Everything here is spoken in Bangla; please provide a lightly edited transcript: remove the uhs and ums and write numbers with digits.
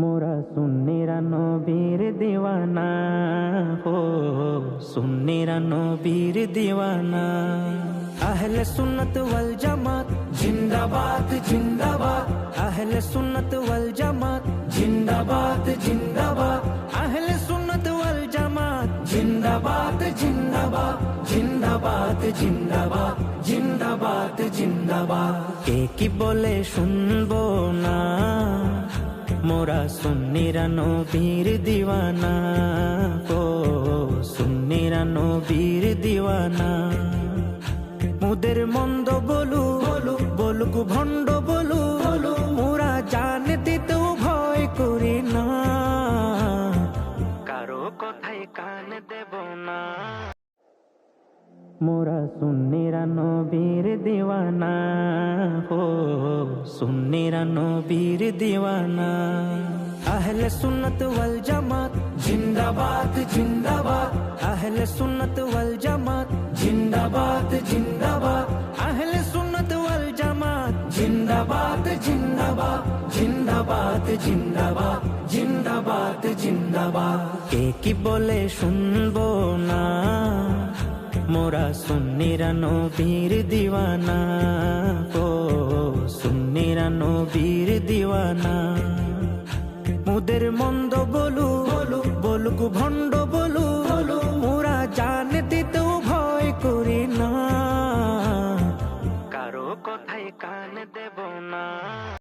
মোরা সুন্নিরা নবীর দিওয়ানা, হো সুন্নিরা নবীর দিওয়ানা। আহলে সুন্নত ওয়াল জামাত জিন্দাবাদ জিন্দাবাদ, আহলে সুন্নত ওয়াল জামাত জিন্দাবাদ জিন্দাবাদ, আহলে সুন্নত ওয়াল জামাত জিন্দাবাদ জিন্দাবাদ, জিন্দাবাদ জিন্দাবাদ, জিন্দাবাদ জিন্দাবাদ। কে কি বলে শুনবো না, মোরা সুন্নিরা নবীর দিওয়ানা, ও সুন্নিরা নবীর দিওয়ানা। মুদের মন্দ বলু বলু বলুক ভণ্ড বলু বলু, মোরা জান দিতেও ভয় করি না, কারো কথায় কান দেব না। মোরা সুন্নিরা নবীর দিওয়ানা, হো সুন্নিরা নবীর দিওয়ানা। আহলে সুন্নত ওয়াল জামাত জিন্দাবাদ জিন্দাবাদ, আহলে সুন্নত ওয়াল জামাত জিন্দাবাদ জিন্দাবাদ, আহলে সুন্নত ওয়াল জামাত জিন্দাবাদ জিন্দাবাদ, জিন্দাবাদ জিন্দাবাদ, জিন্দাবাদ জিন্দাবাদ। কে কি বলে শুনবো না, মোরা সুন্নিরা নবীর দিওয়ানা, ও সুন্নিরা নবীর দিওয়ানা। মুদের মন্দ বলু বলু বলুক ভণ্ড